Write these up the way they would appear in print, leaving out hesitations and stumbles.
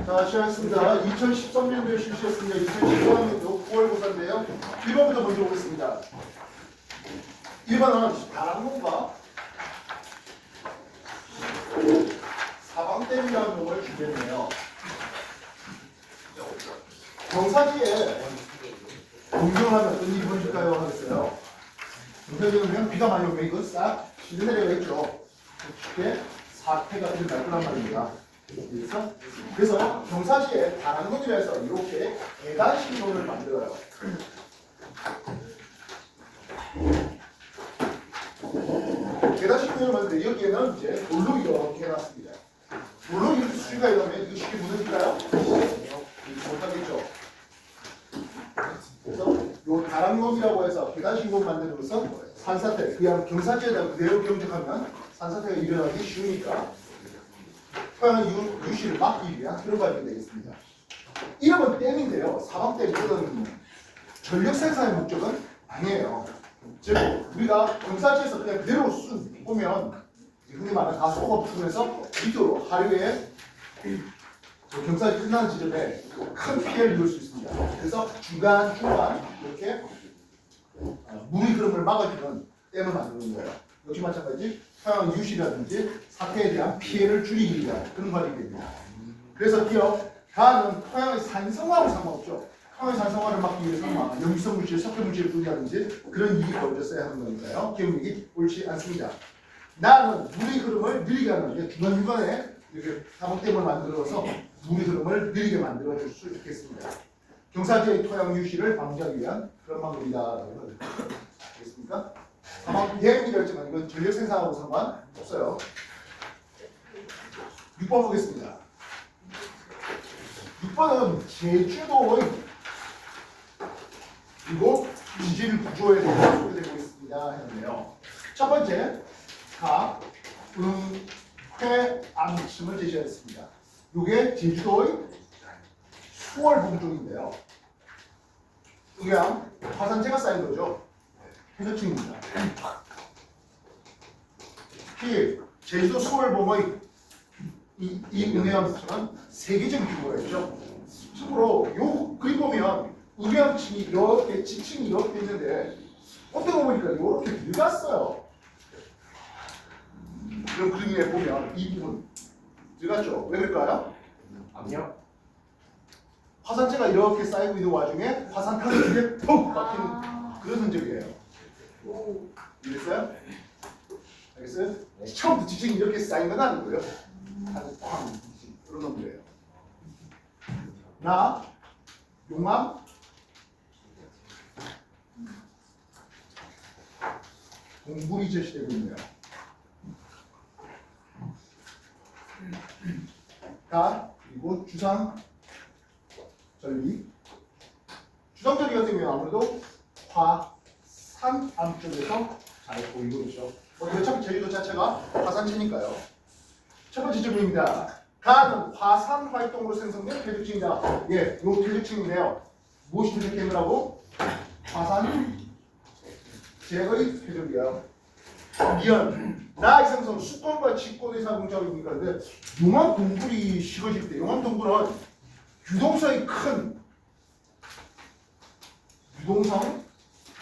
자, 시작했습니다. 2013년도에 실시했습니다. 2014년도 9월 고사인데요. 1번부터 먼저 보겠습니다. 1번은 다락문과 사방댐이라는 놈을 준비했네요. 경사지에 공경하면 어떤 일이 벌어질까요? 하겠어요. 경사지에 비가 많이 오면 이거 싹 시드내려가 있죠. 쉽게 사태가 일어날 거란 말입니다. 그래서 경사지에 다락문이라 해서 이렇게 계단 신호를 만들어요. 계단 신호를 만드는데 여기에는 이제 돌로 이렇게 해놨습니다. 돌로 이렇게 수지가 이러면 이거 쉽게 무너질까요? 못하겠죠. 그래서 이 다락문이라고 해서 계단 신호를 만들어서 산사태, 그냥 경사지에다 그대로 경적하면 산사태가 일어나기 쉬우니까 토양의 유실을 막기 위한 그런 과정이 되겠습니다. 이름은 댐인데요. 사방댐 이거는 전력 생산의 목적은 아니에요. 즉 우리가 경사지에서 그냥 그대로 쑥 보면 흔히 말하는 가속호가 부분에서 밑으로 하류에 경사지 끝나는 지점에 큰 피해를 입을 수 있습니다. 그래서 중간중간 이렇게 물의 흐름을 막아주는 댐을 만드는 거예요. 역시 마찬가지 토양 유실이라든지 사태에 대한 피해를 줄이기 위한 그런 과정이 됩니다. 그래서 기억 가는 토양의 산성화하고 상관없죠. 토양의 산성화를 막기 위해서는 염기성 물질, 석회 물질을 분리하든지 그런 일이 벌어졌어야 하는 거니까요. 기억력이 옳지 않습니다. 나는 물의 흐름을 느리게 하는 게 중간중간에 이렇게 사방댐을 만들어서 물의 흐름을 느리게 만들어 줄 수 있겠습니다. 경사지의 토양 유실을 방지하기 위한 그런 방법이다라고 알겠습니까? 사방댐이라고 했지만 이건 전력 생산하고 상관없어요. 6번 보겠습니다. 6번은 제주도의 그리고 지질 구조에 대해서 소개되고 있습니다 했는데요. 첫 번째, 가, 응, 회, 암층을 제시했습니다. 이게 제주도의 수월 봉쪽인데요. 그냥 화산재가 쌓인 거죠. 해저층입니다. 특히 제주도 수월봉의 이 음해암층은 세계적인 규모가 있죠. 참고로 요 그림 보면 음해암층이 이렇게 지층이 이렇게 있는데 어떤 거 보니까 이렇게 들어갔어요. 그럼 그림에 보면 이 부분 들어갔죠. 왜 그럴까요? 압력? 화산재가 이렇게 쌓이고 있는 와중에 화산탄이 이렇게 푹 박히는 그런 흔적이에요. 이해됐어요? 알겠어요? 처음부터 지층이 이렇게 쌓인 건 아니고요. 아주 꽝 그런 놈들이에요. 나 용암 동굴이 제시되고 있네요. 가 그리고 주상 전리 주상 전리 같은 경우는 아무래도 화산 안쪽에서 잘 보이고 있죠. 어차피 제주도 자체가 화산체니까요. 첫 번째 질문입니다. 가는 화산 활동으로 생성된 퇴적층이다. 예, 요 퇴적층인데요. 무엇이 퇴적되느라고? 화산 제거의 퇴적이에요. 이연 나의 생성 수권과 직권의 사공작용이니까 근데 용암 동굴이 식어질 때 용암 동굴은 유동성이 큰 유동성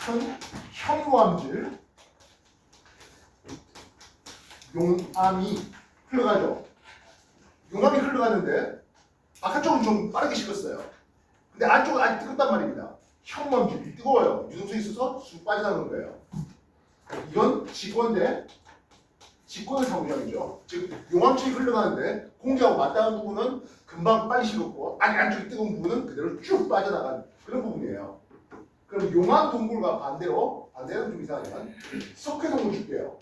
큰 현무암질 용암이 흘러가죠. 용암이 흘러가는데 바깥쪽은 좀 빠르게 식었어요. 근데 안쪽은 아직 뜨겁단 말입니다. 현무암질이 뜨거워요. 유동성이 있어서 쑥 빠져나가는 거예요. 이건 직권인데 직권의 상호작용이죠. 즉 용암층이 흘러가는데 공기하고 맞닿은 부분은 금방 빨리 식었고 안쪽이 뜨거운 부분은 그대로 쭉 빠져나간 그런 부분이에요. 그럼 용암 동굴과 반대는 좀 이상하지만 석회 동굴 줄게요.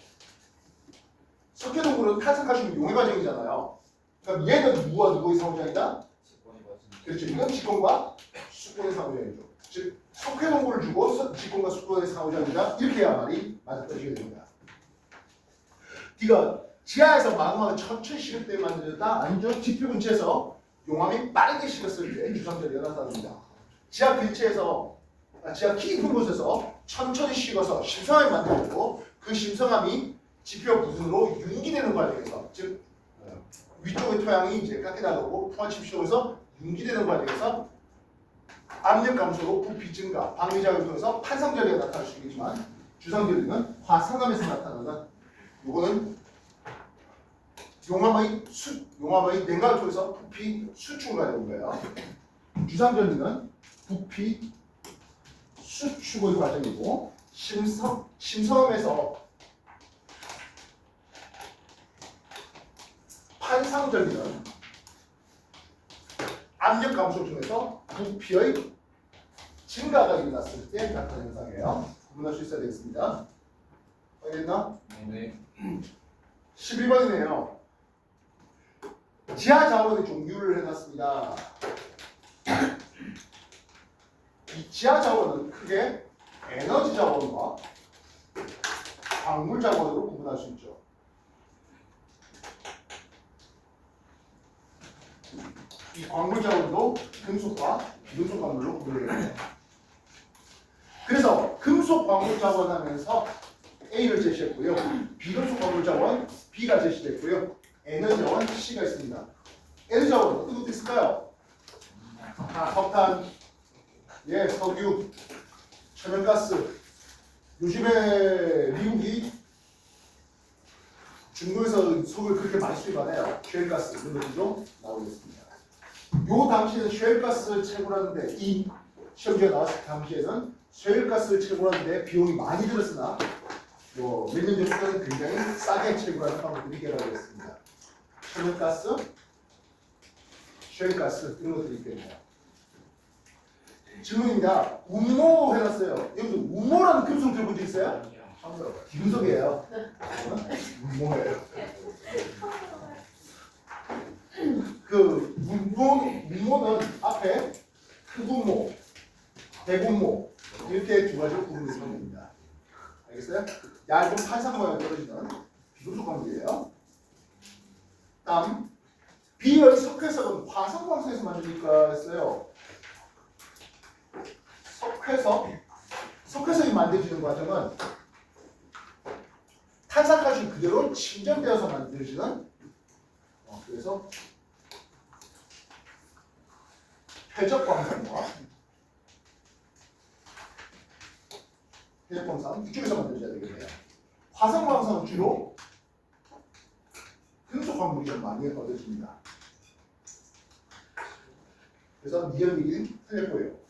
석회 동굴은 탈색하시면 용해 과정이잖아요. 그럼 얘는 누구와 누구의 상호작용이다? 그렇죠. 이건 직권과 수권의 상호작용이죠. 즉 석회 동굴을 주고 직권과 수권의 상호작용이다. 이렇게 해야 말이 맞아떨어지게 됩니다. D가 지하에서 마그마가 천천히 식을 때 만들어졌다? 아니죠. 지표 근처에서 용암이 빠르게 식었을 때 주상절리가 나타납니다. 지하 근처에서 지하 깊은 곳에서 천천히 식어서 심성암이 만들어졌고 그 심성암이 지표 부분으로 융기되는 과정에서 즉 위쪽의 토양이 이제 깎여 나가고 포화침식으로서 융기되는 과정에서 압력 감소로 부피 증가, 방위작용을 통해서 판상절리가 나타날 수 있지만 주상절리는 화산암에서 나타나는 요거는 용암의 냉각을 통해서 부피 수축을 가는 거예요. 주상절리는 부피 수축의 과정이고 심성암에서 판상절리는 압력 감소를 통해서 부피의 증가가 일어났을 때 나타나는 현상이에요. 구분할 수 있어야 되겠습니다. 알겠나? 네. 11번이네요. 지하 자원의 종류를 해놨습니다. 이 지하 자원은 크게 에너지 자원과 광물 자원으로 구분할 수 있죠. 이 광물 자원도 금속과 비금속 광물로 구분해요. 그래서 금속 광물 자원 하면서 A를 제시했고요. 비금속 광물 자원 B가 제시됐고요. 에너지 자원 C가 있습니다. 에너지 자원 어떤 것도 있을까요? 석탄, 석유, 천연가스. 요즘에 미국이 중국에서 석을 그렇게 많이 수입하네요. 셰일가스 이런 것들도 나오고 있습니다. 요 당시에는 셰일가스를 채굴하는데 이 시험지가 나왔을 당시에는 셰일가스를 채굴하는데 비용이 많이 들었으나 몇 년 전부터는 굉장히 싸게 채굴하는 방법들이 개발되었습니다. 천연가스, 셰일가스 이런 것들이 있겠네요. 질문입니다. 운모 해놨어요. 여러분들 운모라는 금속 들어본 적 있어요? 처음 들어봐요. 비금속이에요. 운모예요. 그 운모는 앞에 흑운모, 대운모 이렇게 두 가지로 구분해서 됩니다. 알겠어요? 얇은 판상 모양 떨어지는 비금속 광물이에요. 다음 B의 석회석은 화성광석에서 만드니까 했어요. 석회석이 만들어지는 과정은 탄산가스 그대로 침전되어서 만들어지는 그래서 회적광산과 회적광산 이쪽에서 만들어져야 되겠네요. 화성광산은 주로 금속 광물이 좀 많이 얻어집니다. 그래서 니은 얘기는 틀렸고요.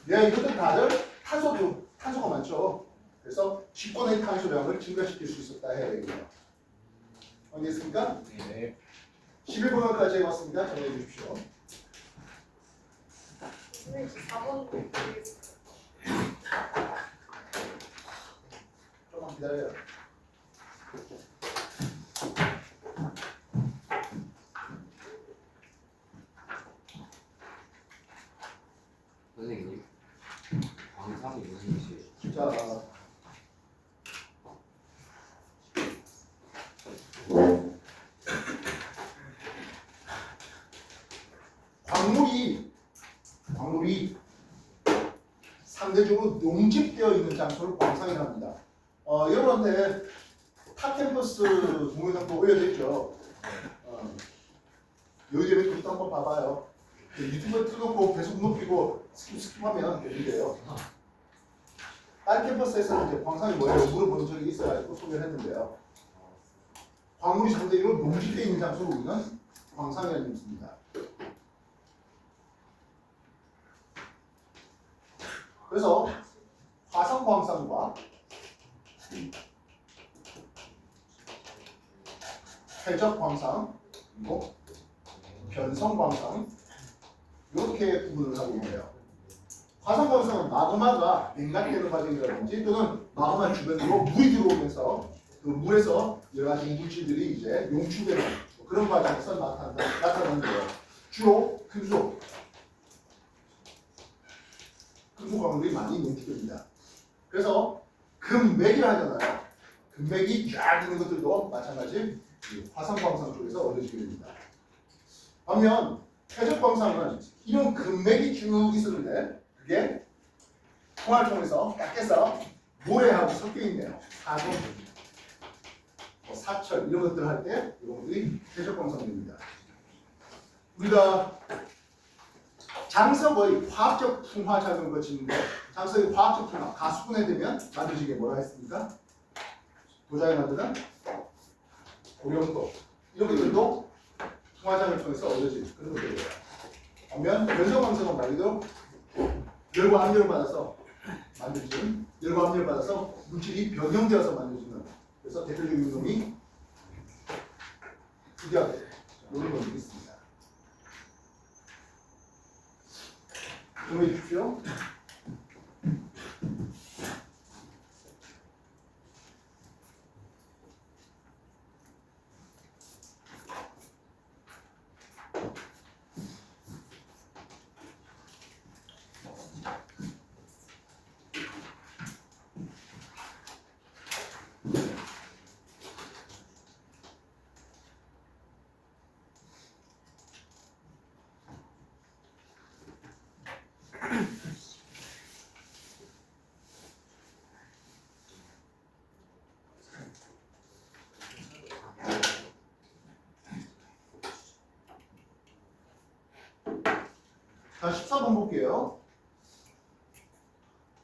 이것들 다들 탄소가 많죠. 그래서 직권의 탄소량을 증가시킬 수 있었다 해야 되겠네요. 알겠습니까? 네. 11번까지 해봤습니다. 정리해 주십시오. 4번 조금만 기다려요. 선생님, 광상이 무슨 뜻이에요? 자, 광물이 상대적으로 농집되어 있는 장소를 광상이라고 합니다. 여러분한테 탑캠퍼스 동영상도 올려드렸죠. 여기저기 그것도 한번 봐봐요. 유튜브에 틀어놓고 계속 높이고 스킵하면 되는데요. 다른 캠퍼스에서는 이제 광상이 뭐예요? 물어본 적이 있어가지고 소개를 했는데요. 광물이 상대적으로 농집되어 있는 장소를 우리는 광상이라는 뜻입니다. 그래서 화성광산과 회적광산 그리고 변성광산 이렇게 구분을 하고 있네요. 화성광산은 마그마가 냉각되는 과정이라든지 또는 마그마 주변으로 물이 들어오면서 그 물에서 여러 가지 물질들이 이제 용출되는 그런 과정에서 나타나는 거예요. 주로 금속 광물이 많이 농출됩니다. 그래서 금맥이라 하잖아요. 금맥이 쫙 있는 것들도 마찬가지 화성광산 쪽에서 얻어지게 됩니다. 반면 회적광산은 이런 금맥이 쭉 있었는데 그게 통화를 통해서 깎여서 모래하고 섞여 있네요. 사철 이런 것들 할 때 이런 것들이 세척광선입니다. 우리가 장석의 화학적 풍화 작용을 거치는데 장석의 화학적 풍화 가수분해 되면 만들어지게 뭐라 했습니까? 도자기 만드는 고령도 이런 것들도 풍화작용을 통해서 얻어진 그런 것들이에요. 반면 변성광석은 말 그대로 열과 압력을 받아서 만들어진 열과 압력을 받아서 물질이 변형되어서 만들어지는 그래서 대표적인 놈이 특이하게 이런 놈이 있습니다. 주목해 주십시오. 자, 14번 볼게요.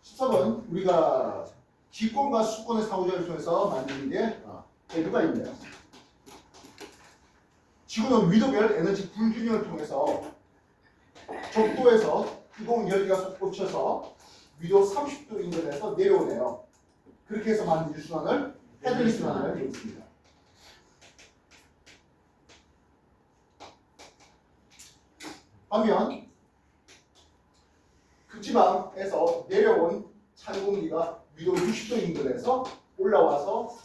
14번 우리가 기권과 수권의 상호작용을 통해서 만드는 게 F가 있네요. 지구는 위도별 에너지 불균형을 통해서 적도에서 뜨거운 열기가 솟구쳐서 위도 30도 인근에서 내려오네요. 그렇게 해서 만든 유순환을 헤들리 순환이라고 부릅니다. 반면 극지방에서 내려온 찬 공기가 위도 60도 인근에서 올라와서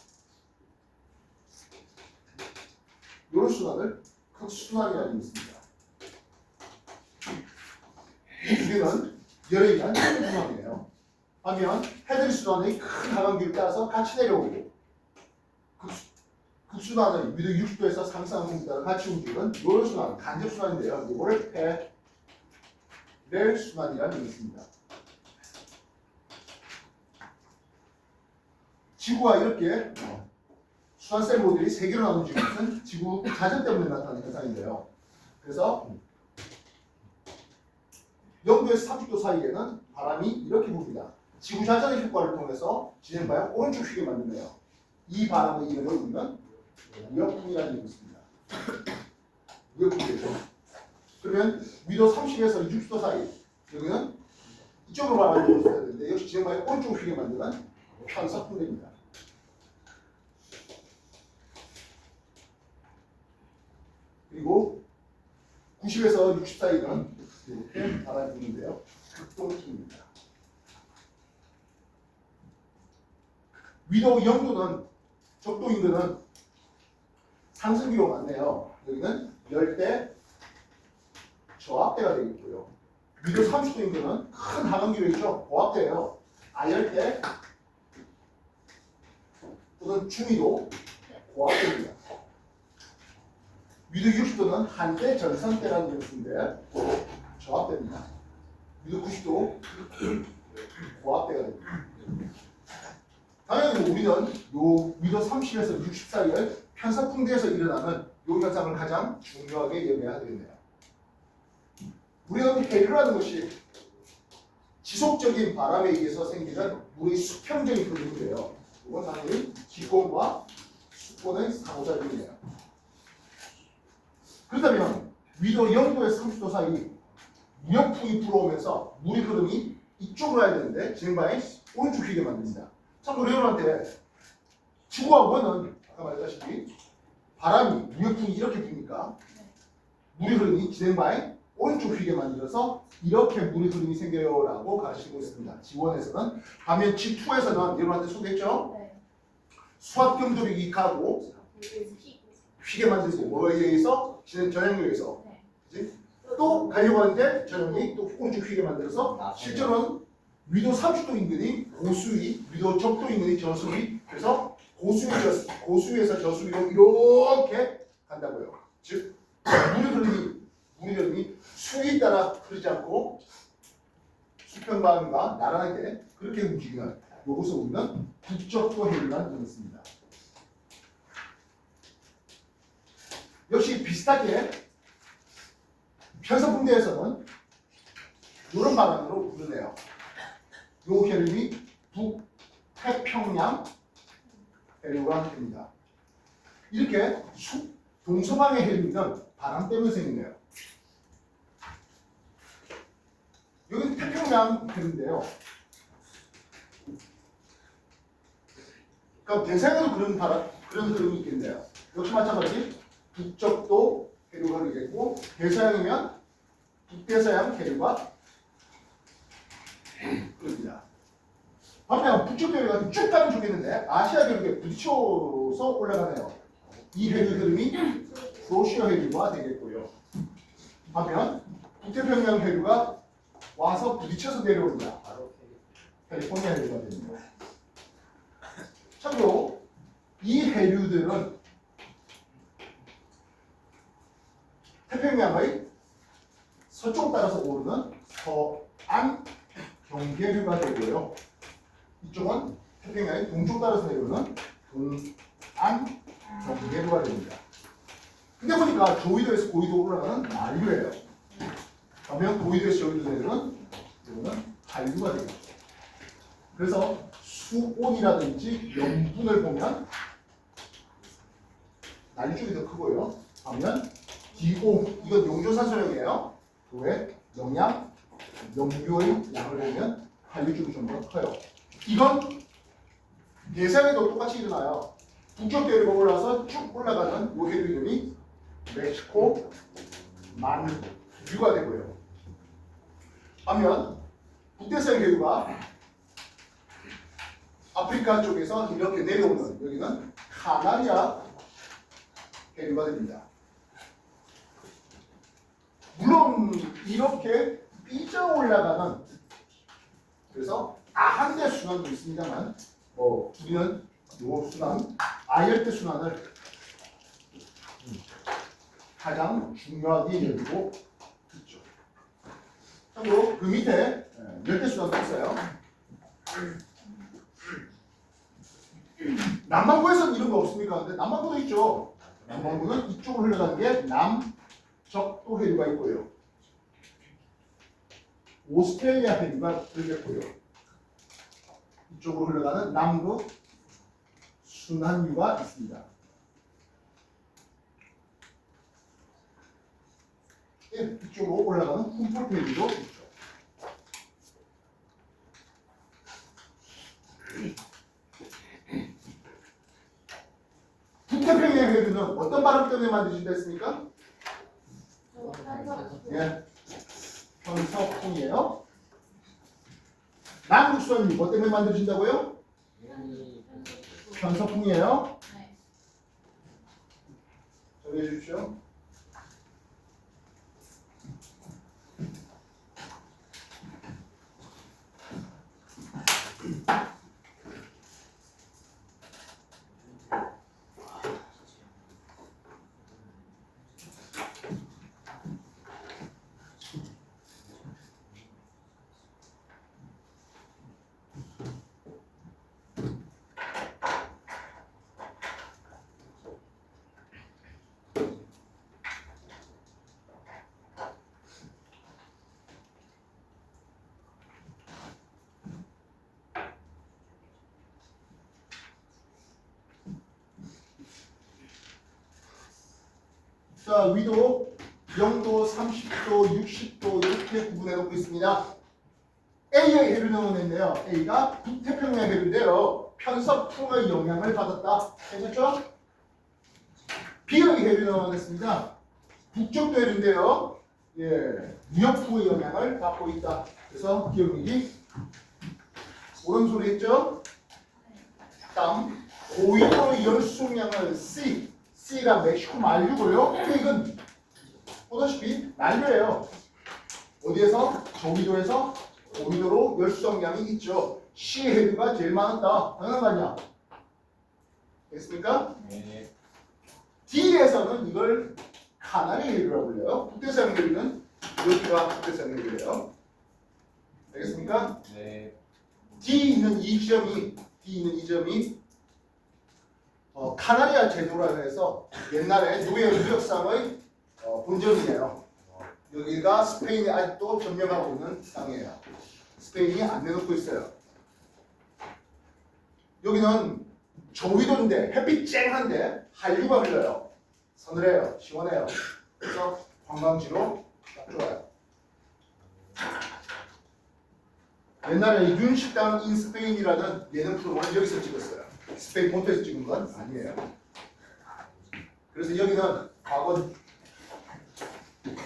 이런 순환을 극순환이라고 있습니다. 이 두 개는 열에 의한 순환이에요. 반면 헤드리 순환의 큰 하강기를 따라서 같이 내려오고 극순환의 위도 60도에서 상승한 공기가 따라 같이 움직이는 이런 순환, 간접 순환인데요. 이거를 패렐 순환이라는 게 있습니다. 지구가 이렇게 순환셀 모델이 세 개로 나눠지는 것은 지구 자전 때문에 나타나는 현상인데요. 그래서 0도에서 30도 사이에는 바람이 이렇게 붑니다. 지구 자전의 효과를 통해서 진행바에 오른쪽 휘게 만드네요. 이 바람의 이름을 우리는 무역풍이라는 게 있습니다. 무역풍이죠. 그러면 위도 30에서 60도 사이 여기는 이쪽으로 바람이 불어야 되는데 역시 진행바에 오른쪽 휘게 만드는 편서풍대입니다. 그리고 90에서 60 사이는 이렇게 바람이 부는데요. 극동풍입니다. 위도 0도는 적도 인근은 상승기로 맞네요. 여기는 열대 저압대가 되겠고요. 위도 30도 인근은 큰 하강기로 있죠. 고압대예요. 아열대 또는 중위도 고압대입니다. 위도 60도는 한대 전선대라는 것인데 저압대입니다. 위도 90도 고압대가 됩니다. 당연히 우리는 요 위도 30에서 60 사이의 편서풍대에서 일어나는 요 현상을 가장 중요하게 염려해야 되겠네요. 우리는 해류라는 것이 지속적인 바람에 의해서 생기는 물의 수평적인 흐름인데요. 이건 당연히 기권과 수권의 상호작용이네요. 그렇다면 위도 0도에서 30도 사이 무역풍이 불어오면서 물의 흐름이 이쪽으로 가야 되는데 진행방에 오른쪽 휘게 만듭니다. 참고로 여러분한테 지구와 원은 아까 말했다시피 바람이 무역풍이 이렇게 부니까 물의 흐름이 진행방에 오른쪽 휘게 만들어서 이렇게 물의 흐름이 생겨요라고 가르치고 있습니다. 지원에서는. 반면 G2에서는 여러분한테 소개했죠? 수압 경도력이 익하고 휘게 만들고 뭐에 의해서? 전향력에 의해서. 또 가려고 하는데 전향력이 또 오른쪽 휘게 만들어서 실제로는 위도 30도 인근이 고수위, 위도 적도 인근이 저수위. 그래서 고수위에서 저수위로 이렇게 간다고요. 즉 물의 흐름이 수위에 따라 흐르지 않고 수평방향과 나란하게 그렇게 움직이는 이것을 우리는 북적도 해류라는 뜻을 씁니다. 역시 비슷하게 편서풍대에서는 이런 방향으로 부르네요. 요 해류이 북태평양 해류가 됩니다. 이렇게 동서방의 해류는 바람 때문에 생기네요. 여기는 태평양 해류인데요. 그럼 대서양에도 그런 흐름이 있겠네요. 역시 마찬가지 북쪽도 해류가 흐르겠고 대서양이면 북대서양 해류가 흐릅니다. 반면 북쪽 해류가 쭉 가면 좋겠는데 아시아 해류에 부딪혀서 올라가네요. 이 해류 흐름이 프로시아 해류가 되겠고요. 반면 북태평양 해류가 와서 부딪혀서 내려옵니다. 바로 캘리포니아 해류가 됩니다. 참고로 이 해류들은 태평양의 서쪽 따라서 오르는 서안 경계류가 되고요. 이쪽은 태평양의 동쪽 따라서 내려오는 동안 경계류가 됩니다. 근데 보니까 조이도에서 고이도 올라가는 만류예요. 반면 고이도에서 조이도 내려오는 이거는 한류가 되겠죠. 그래서 수온이라든지 염분을 보면 난류 쪽이 더 크고요. 반면 DO 이건 용조산소량이에요. 그외 영양, 염료의 양을 보면 한류 쪽이 좀 더 커요. 이건 대서양에도 똑같이 일어나요. 북쪽 대륙으로 올라와서 쭉 올라가는 요 해류 이름이 멕시코 만류가 되고요. 반면 북대서양 해류가 아프리카 쪽에서 이렇게 내려오는 여기는 카나리아 해류가 됩니다. 물론 이렇게 삐져 올라가는 그래서 아한대 순환도 있습니다만 우리는 요 순환 아열대 순환을 가장 중요하게 여기고 있죠. 참고로 그 밑에 열대 순환도 있어요. 남반구에서는 이런 거 없습니까? 근데 남반구도 있죠. 남반구는 이쪽으로 흘러가는 게 남적도 해류가 있고요. 오스트레일리아 해류가 흐르겠고요. 이쪽으로 흘러가는 남극 순환류가 있습니다. 이쪽으로 올라가는 훔폴 해류도 있죠. 북태평양 해류는 어떤 바람 때문에 만들어진다 했습니까? 예, 편서풍이에요. 남극순환이 뭐 때문에 만들어진다고요? 편서풍이에요. 정리해 주십시오. 자, 위도 0도, 30도, 60도 이렇게 구분해 놓고 있습니다. A의 해류는 했네요. A가 북태평양 해류인데요. 편서풍의 영향을 받았다. 괜찮죠? B의 해류는 했습니다. 북쪽도 해류인데요. 예, 무역풍의 영향을 받고 있다. 그래서 기억력이 옳은 소리 했죠? 다음 고위도의 열수량을 C가 멕시코 만류고요. 이건 보다시피 난류예요. 어디에서? 저위도에서 고위도로 열수량이 있죠. C 해류가 제일 많았다. 당연한 거 아니야? 됐습니까? 네. D에서는 이걸 카나리 해류라고 불려요. 북대서양 해류는 여기가 북대서양 해류예요. 알겠습니까? 네. D 있는 이 지점이 카나리아 제도라 해서 옛날에 노예 무역상의 본점이에요. 여기가 스페인이 아직도 점령하고 있는 땅이에요. 스페인이 안 내놓고 있어요. 여기는 저위도인데 햇빛 쨍한데 한류가 흘러요. 서늘해요. 시원해요. 그래서 관광지로 딱 좋아요. 옛날에 윤식당 인 스페인이라는 예능 프로그램을 여기서 찍었어요. 스페인 본토에서 찍은 건 아니에요. 그래서 여기는 과거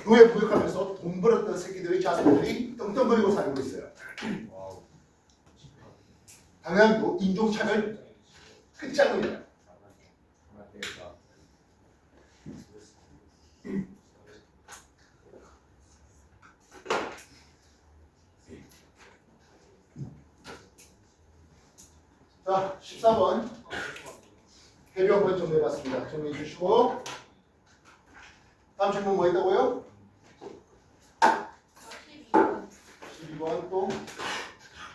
노예 무역하면서 돈 벌었던 새끼들의 자손들이 떵떵거리고 살고 있어요. 당연히 인종차별 끝장이에요. 자, 14번 해류 한번 정리해봤습니다. 정리해 주시고 다음 질문 뭐 있다고요? 12번 또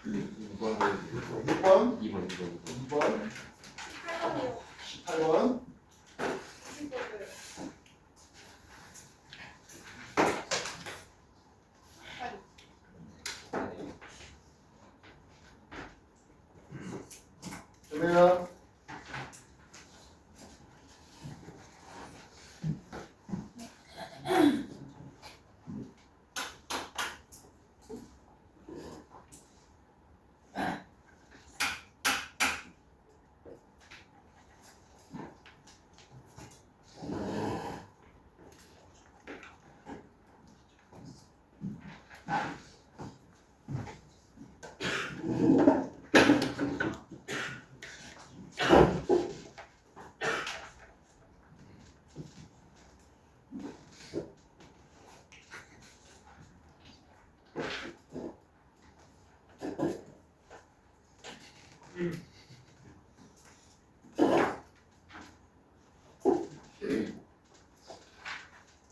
6번 2번 18번 그러면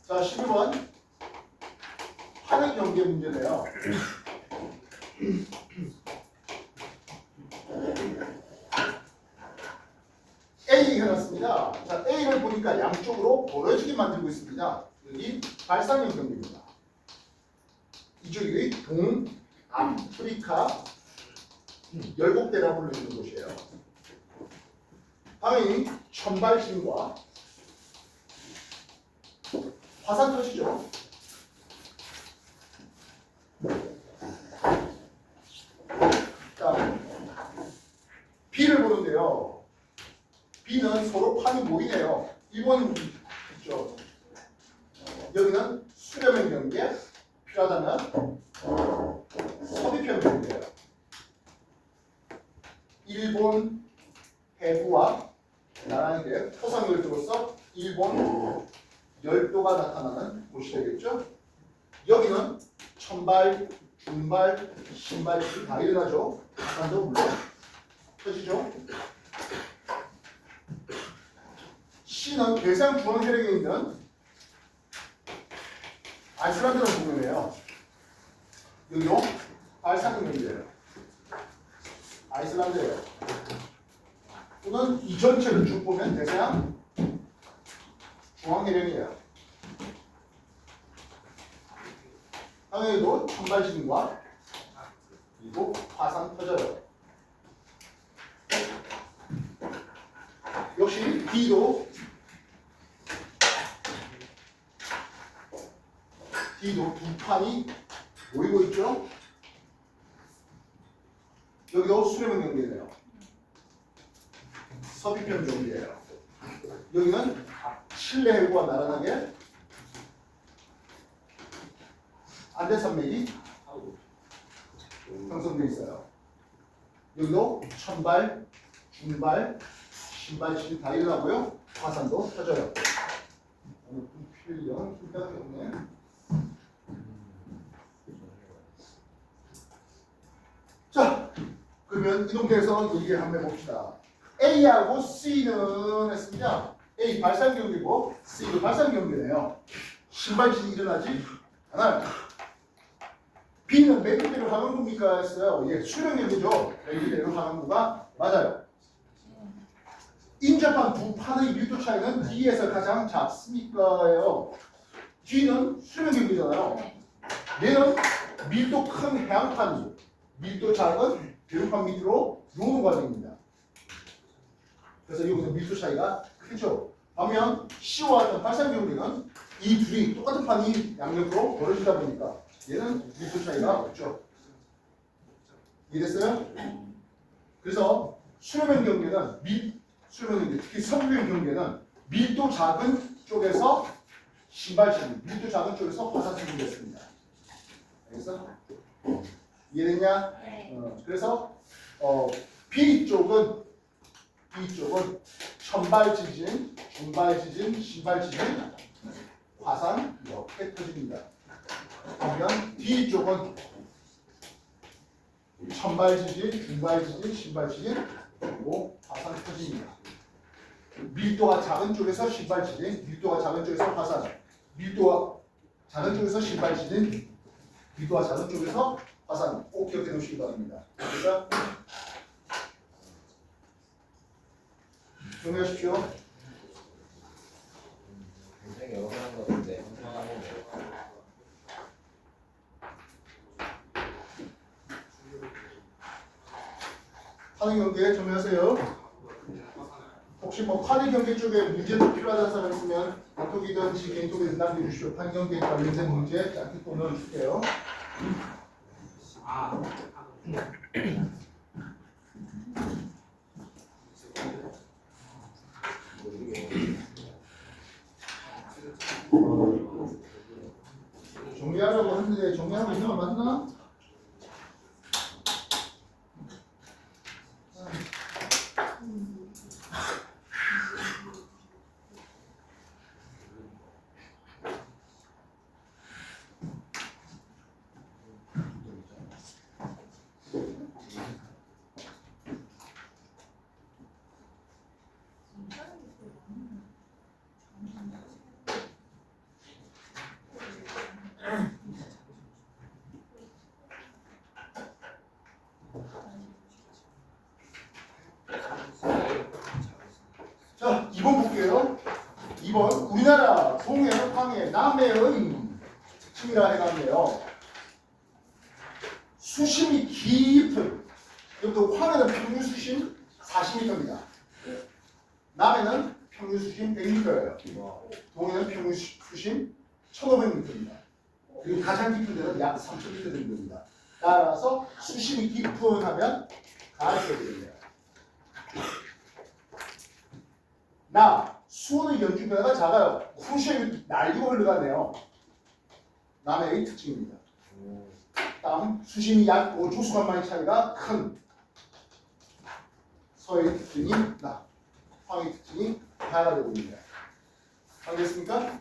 자, 12번 하는 경계 문제네요. A 해놨습니다. 자, A를 보니까 양쪽으로 벌어지게 만들고 있습니다. 여기 발상형 경계입니다. 이쪽이 동아프리카 열곡대라 불리는 곳이에요. 당연히 천발진과 화산 터지죠. 자, B를 보는데요. B는 서로 판이 모이네요. 1번 있죠. 여기는 수렴형 경계, 필요하다면 섭입형 경계예요. 일본 해부와 나란히 토성 열도로서 일본 열도가 나타나는 곳이 되겠죠. 여기는 천발, 중발, 신발이 다 일어나죠. 화산도 물론 터지죠. C는 괴상 중앙 혈액에 있는 아이슬란드라는 부분이에요. 여기도 발상형 경계예요. 아이슬란드예요. 또는 이 전체를 쭉 보면 대서양 중앙해령이에요. 당연히도 천발진과 그리고 화산 터져요. 역시 D도 두 판이 모이고 있죠. 여기도 수렴형 경계네요. 섭입형 경계예요. 여기는 칠레 해구가 나란하게 안대산맥이 형성되어 있어요. 여기도 천발, 중발, 신발실이 다 일어나고요. 화산도 터져요. 오늘 필연 힘빼기 없네. 자, 그러면 이동대에서 얘기를 한번 해봅시다. A하고 C는 했습니다. A 발산 경계고 C도 발산 경계네요. 신발질이 일어나지 않아요. B는 몇 그대로 하강구입니까 했어요. 예, 수령 경계죠. 몇 그대로 하강구가 맞아요. 인접한 두 판의 밀도 차이는 D에서 가장 작습니까요? D는 수면 경계잖아요. 얘는 밀도 큰 해양판, 밀도 작은 대륙판 밑으로 노는 과정입니다. 그래서 여기서 밀도 차이가 크죠. 반면 C와 같은 발산 경계는 이 둘이 똑같은 판이 양옆으로 벌어지다 보니까 얘는 밀도 차이가 없죠. 이해됐어요? 그래서 수렴형 경계는 수렴형 경계, 특히 성류형 경계는 밀도 작은 쪽에서 신발치기, 밀도 작은 쪽에서 화산치기를 했습니다. 알겠어? 이해됐냐? 그래서 B쪽은 천발지진, 중발지진, 신발지진, 화산 이렇게 터집니다. 그러면 D쪽은 천발지진, 중발지진, 신발지진, 그리고 화산 터집니다. 밀도가 작은 쪽에서 신발지진, 밀도가 작은 쪽에서 화산, 밀도가 작은 쪽에서 신발지진, 밀도가 작은 쪽에서 화산 꼭 기억해 놓으시기 바랍니다. 그러니까 정리하십시오. 굉장히 여러 번 한 것 같은데 한번 하면 돼요. 파리 경계 정리하세요. 혹시 뭐 파리 경계 쪽에 문제도 필요하다는 사람 있으면 단톡이든 개인톡이든 남겨주시오. 파리 경계 관련된 문제 짧게 또 넣어줄게요. 정리하라고 하는데 정리하고 있는 거 맞나? 자, 2번 볼게요. 2번 우리나라 동해, 황해, 남해의 특징이라 해놨네요. 수심이 깊은, 여기도 황해는 평균 수심 40m입니다. 남해는 평균 수심 100m예요. 동해는 평균 수심 1500m입니다. 그리고 가장 깊은 데는 약 3000m 정도 됩니다. 따라서 수심이 깊은 하면 가을이 됩니다. 나 수온의 연중 변화가 작아요. 쿠션이 날리고 흘러가네요. 남해의 특징입니다. 다음 수심이 약 5초수간만의 차이가 큰 서해의 특징이 나, 황해의 특징이 가가 되고 있습니다. 알겠습니까?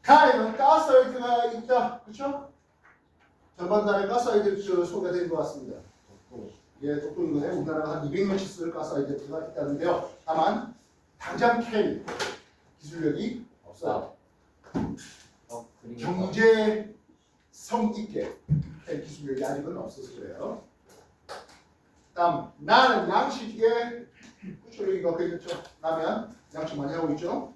가에는 가스라이트가 있다. 그렇죠? 전반단에 가스라이트 소개된 것 같습니다. 예, 독도인근에 우리나라가 한 200년치 쓸 가스라이트가 있다는데요. 다만 당장 K 기술력이 없어요. 경제성 있게 K 기술력이 아직은 없어서 그래요. 다음 나는 양식에 구출력이가 되겠죠. 나면 양식 많이 하고 있죠.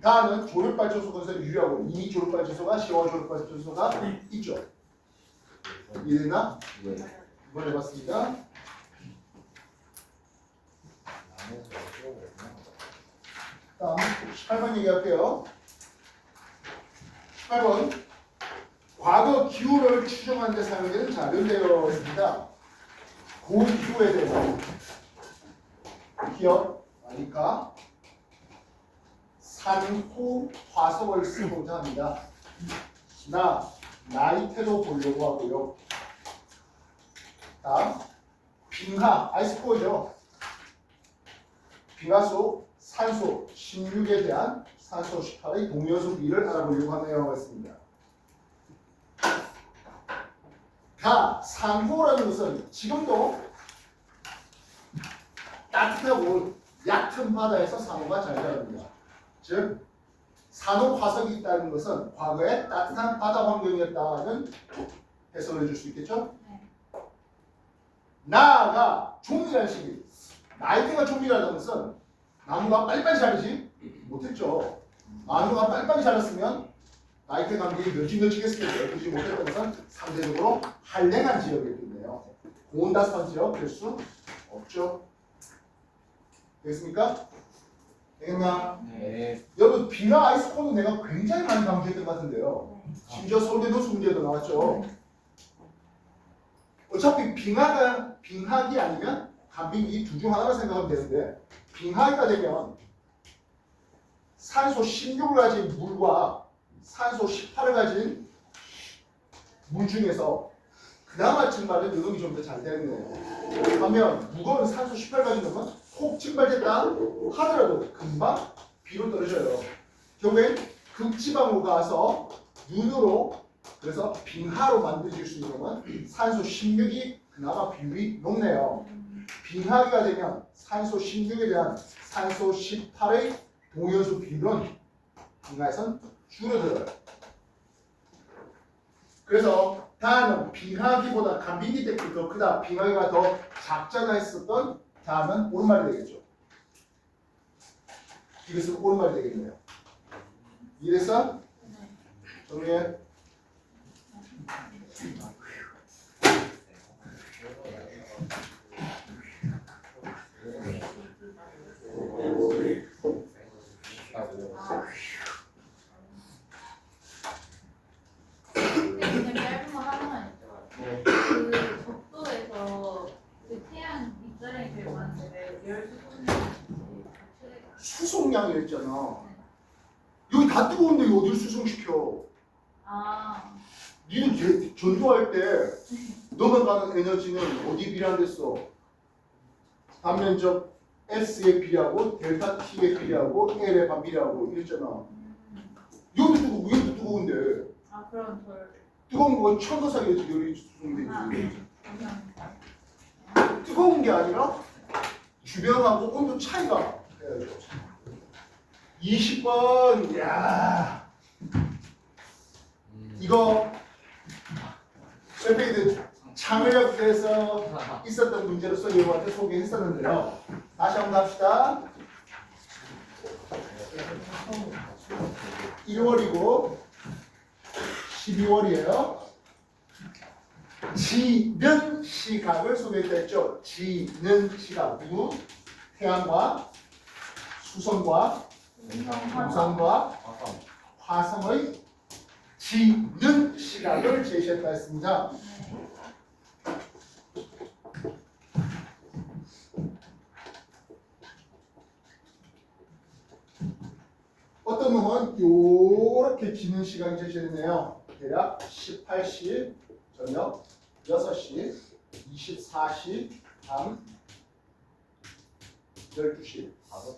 다는 조력발전소 건설을 유리하고 이미 조력발전소가 시와 조력발전소가 있죠. 이해됐나? 네. 이번 해봤습니다. 다음 18번 얘기할게요. 18번 과거 기후를 추정하는 데 사용되는 자료되어 있습니다. 고기후에 대해서 기억, 아니까 산호, 화석을 쓰고자 합니다. 나이테도 보려고 하고요. 다음 빙하, 아이스코어죠. 빙하수, 산소 16에 대한 산소 18의 동요소 비를 알아보려고 하네요. 했습니다. 산호라는 것은 지금도 따뜻하고 얕은 바다에서 산호가 잘 자랍니다. 즉 산호 화석이 있다는 것은 과거에 따뜻한 바다 환경이었다는 해석을 해줄 수 있겠죠? 나아가 종이라는 식이 나이테가 좀비라는 것은 나무가 빨리빨리 자르지 못했죠. 나무가 빨리빨리 자랐으면 나이테 관계이 멸치멸치했을 텐데 그러지 못했던 것은 상대적으로 한랭한 지역이었겠네요. 고온다스한 지역 될 수 없죠. 되겠습니까? 되겠나? 네. 여러분 빙하 아이스콘은 내가 굉장히 많이 강조했던 것 같은데요. 심지어 서울대 노수 문제도 나왔죠. 어차피 빙하기 아니면 간빙기 둘 중 하나를 생각하면 되는데 빙하기가 되면 산소 16을 가진 물과 산소 18을 가진 물 중에서 그나마 증발은 요놈이 좀 더 잘 되는 거예요. 반면 무거운 산소 18 가진 놈은 혹 증발됐다 하더라도 금방 비로 떨어져요. 결국엔 극지방으로 가서 눈으로 그래서 빙하로 만들어질 수 있는 건 산소 16이 그나마 비율이 높네요. 빙하기가 되면 산소 16에 대한 산소 18의 동위원수 비율은 빙하에선 줄어들어요. 그래서 다음은 빙하기보다 간빙기 때문에 더 크다, 빙하기가 더 작잖아 했었던 다음은 오른말이 되겠죠. 이것은 오른말이 되겠네요. 이래서 정리해. 그냥 짧은 거 하나만 여쭤봐요. 그 적도에서 그 태양 입자량이 제일 많은데 열 수송량이 제일 최대가. 수송량이었잖아. 여기 다 뜨거운데 이거 어딜 수송시켜? 아, 니는 전도할 때 너가 가는 에너지는 어디에 비례한댔어? 단면적 S에 비례하고 델타 T에 비례하고 L에 반비례하고 이랬잖아. 여기도 뜨거워, 여기도 뜨거운데 아 그럼 덜. 뜨거운 건 천도 사이에서 열이 수송되지. 감사합니다. 뜨거운 게 아니라 주변하고 온도 차이가 해야죠. 20번, 야 이거 셀페이드 창의력에서 있었던 문제로서 여러분한테 소개했었는데요. 다시 한번 갑시다. 1월이고 12월이에요. 지는 시각을 소개했죠. 지는 시각. 누구? 태양과 수성과 금성과 화성의 지는 시각을 제시했다 했습니다. 어떤 놈은 이렇게 지는 시각이 제시됐네요. 대략 18시 저녁 6시 24시 밤 12시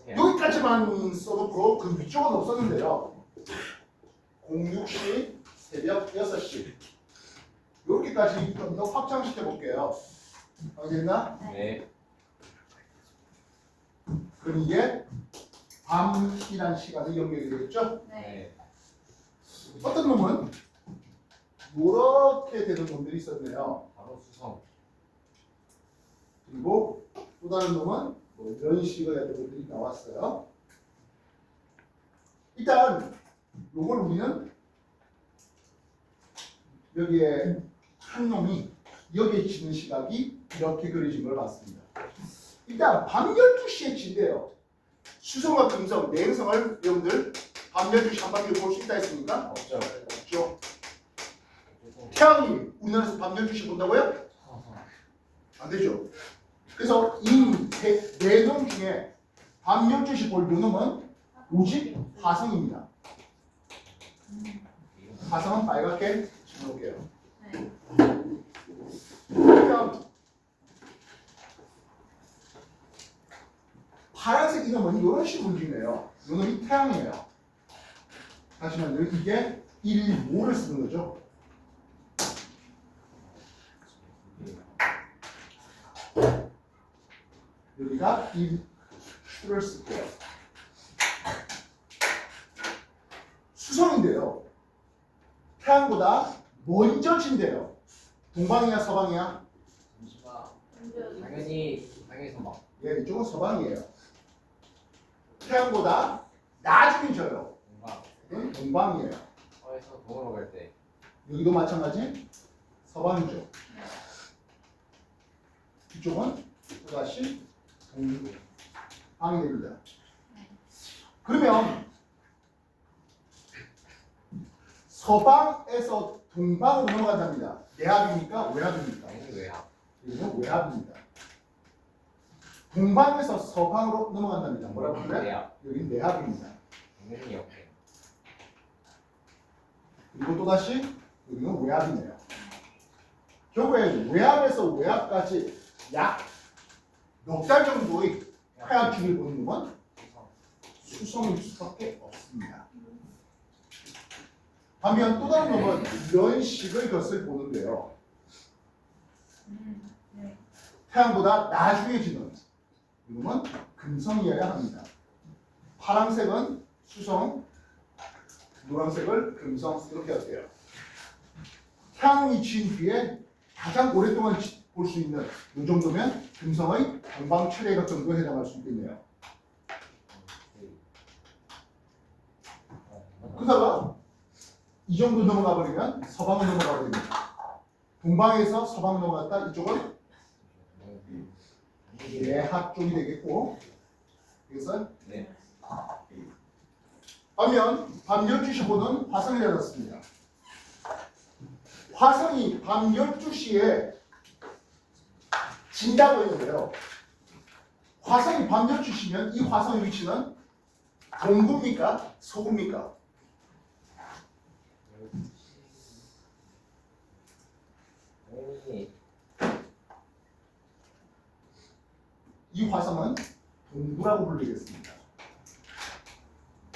여기까지만 써놓고 그 위쪽은 없었는데요. 06시 새벽 6시 여기까지 좀 더 확장시켜 볼게요. 알겠나? 네. 그럼 이게 밤이란 시간의 영역이 되겠죠? 네. 어떤 놈은 이렇게 되는 놈들이 있었네요. 바로 수성. 그리고 또 다른 놈은 뭐 이런 식의 어떤 것들이 나왔어요. 일단 요걸 우리는 여기에 한 놈이 여기에 지는 시각이 이렇게 그려진 걸 봤습니다. 일단 밤 12시에 진대요. 수성과 금성, 내행성을 여러분들 밤 12시 한 바퀴 볼 수 있다 했습니까? 없죠. 없죠. 태양이 우리나라에서 밤 12시 본다고요? 안 되죠. 그래서 이 네 놈 중에 밤 12시 볼 요 놈은 오직 화성입니다. 화성은 빨갛게 적어놓을게요. 네. 그러니까 파란색 이놈은 이런 식으로 움직이네요. 이놈이 태양이에요. 다시 말하면 이게 1모를 쓰는 거죠. 여기가 1를 쓸게요. 수성인데요. 태양보다 먼저 진대요. 동방이야 서방이야? 잠시만. 당연히 서방. 예, 이쪽은 서방이에요. 태양보다 나중에 져요. 뭔가 이건 동방이에요. 서에서 동으로 갈 때. 여기도 마찬가지 서방이죠. 이쪽은 또다시 동방이 됩니다. 그러면 서방에서 동방으로 넘어간답니다. 내합입니까? 외합입니까? 당연히 왜야? 이거는 외합입니다. 동방에서 서방으로 넘어간답니다. 뭐라고 그래? 왜야? 여기는 내합입니다. 당연히 옆에. 그리고 또다시 여기는 외합이네요. 결국에 외합에서 외합까지 약 넉 달 정도의 하얀 주기를 보는 건 수성일 수밖에 없습니다. 반면 또 다른 놈은 이런 식의 것을 보는데요. 네. 태양보다 나중에 지는 이놈은 금성이어야 합니다. 파란색은 수성, 노란색을 금성 이렇게 할게요. 태양이 진 뒤에 가장 오랫동안 볼 수 있는 이 정도면 금성의 동방 최대각 정도에 해당할 수 있겠네요. 그러다가 이 정도 넘어가 버리면 서방으로 넘어가 버립니다. 동방에서 서방으로 넘어갔다 이쪽은 내합 쪽이 되겠고, 그래서 네. 반면 밤 12시 보는 화성이 되었습니다. 화성이 밤 12시에 진다고 했는데요. 화성이 밤 12시면 이 화성의 위치는 동구입니까? 서구입니까? 당연히 이 화성은 동구라고 불리겠습니다.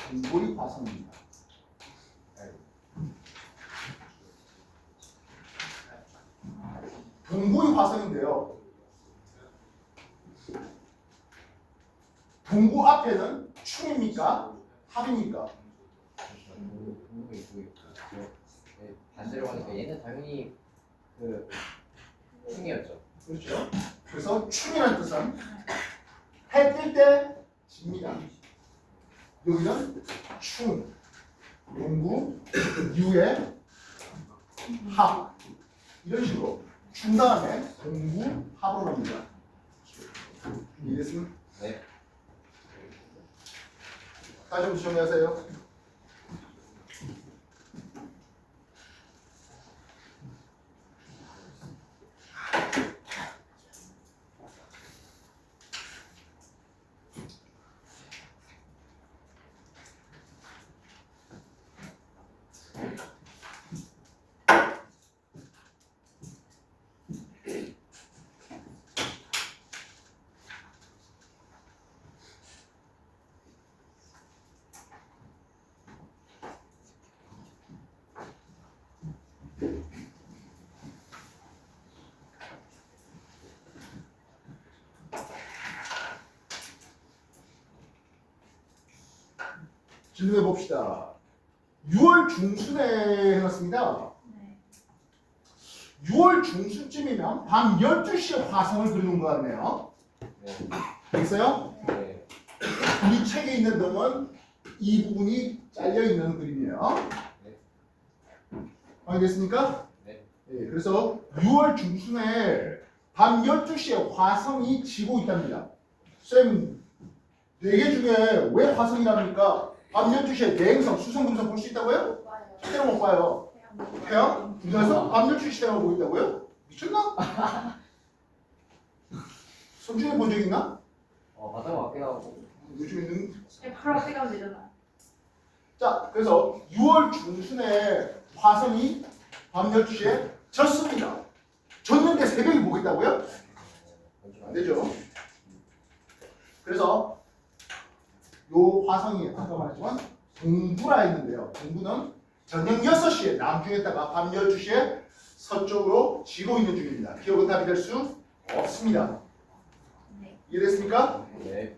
동구의 화성입니다. 동구의 화성인데요. 동구 앞에는 충입니까? 합입니까? 동국이 있고 반대로 가니까 얘는 당연히 그 충이었죠. 그렇죠. 그래서 충이라는 뜻은 해 뜰 때 집니다. 여기는 충, 동구, 유의 합 이런 식으로 충 다음에 동구, 합으로 갑니다. 이해됐습니까? 네. 다시 한번 정리하세요. 질문해 봅시다. 6월 중순에 해놨습니다. 네. 6월 중순쯤이면 밤 12시에 화성을 그리는 것 같네요. 네. 됐어요? 네. 이 책에 있는 놈은 이 부분이 잘려있는 그림이에요. 알겠습니까? 네. 예, 그래서 6월 중순에 밤 12시에 화성이 지고 있답니다. 쌤, 4개 중에 왜 화성이랍니까? 밤 12시에 내행성, 수성, 금성 볼 수 있다고요? 못 봐요. 실제로 못 봐요. 태양? 그래서 밤 12시 태양을 보고 있다고요? 미쳤나? 손중에 본 적 있나? 봤던 것 같기도 하고. 요즘에는 바로 앞에 가면 되잖아. 자, 그래서 6월 중순에 화성이 밤 12시에 졌습니다. 졌는데 새벽에 보겠다고요? 안 되죠. 그래서 요 화성이 아까 말했지만 동구라 했는데요. 동구는 저녁 6시에 남중에다가 밤 12시에 서쪽으로 지고 있는 중입니다. 기억은 답이 될 수 없습니다. 네. 이해됐습니까? 네.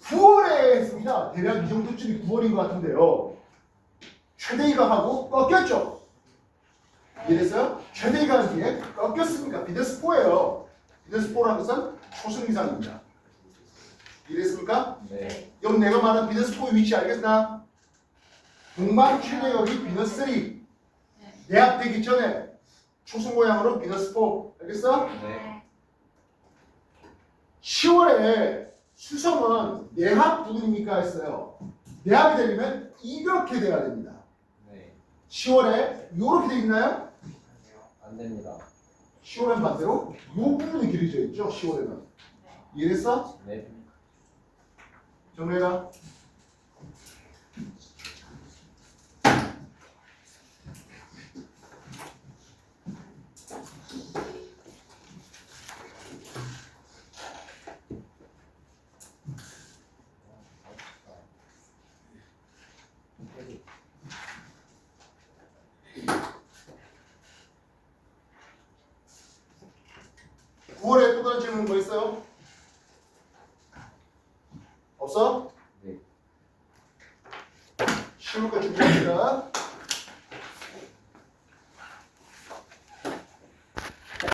9월에 했습니다. 대략 이 정도쯤이 9월인 것 같은데요. 최대이각하고 꺾였죠? 이해됐어요? 최대이각 뒤에 꺾였으니까 비데스포예요. 비데스포라는 것은 초승이상입니다. 이해됐습니까? 네. 그럼 내가 말한 비너스 4의 위치 알겠나? 동방 최대역이 비너스 3. 네. 내합되기 전에 초승 모양으로 비너스 4. 알겠어? 네. 10월에 수성은 내합 부분입니까 했어요. 내합이 되려면 이렇게 돼야 됩니다. 네. 10월에 이렇게 돼 있나요? 안 됩니다. 10월엔 반대로 이 부분이 길어져 있죠. 10월에는. 이해됐어? 네. 정리해라. 또 다른 질문 뭐 있어요? 없어?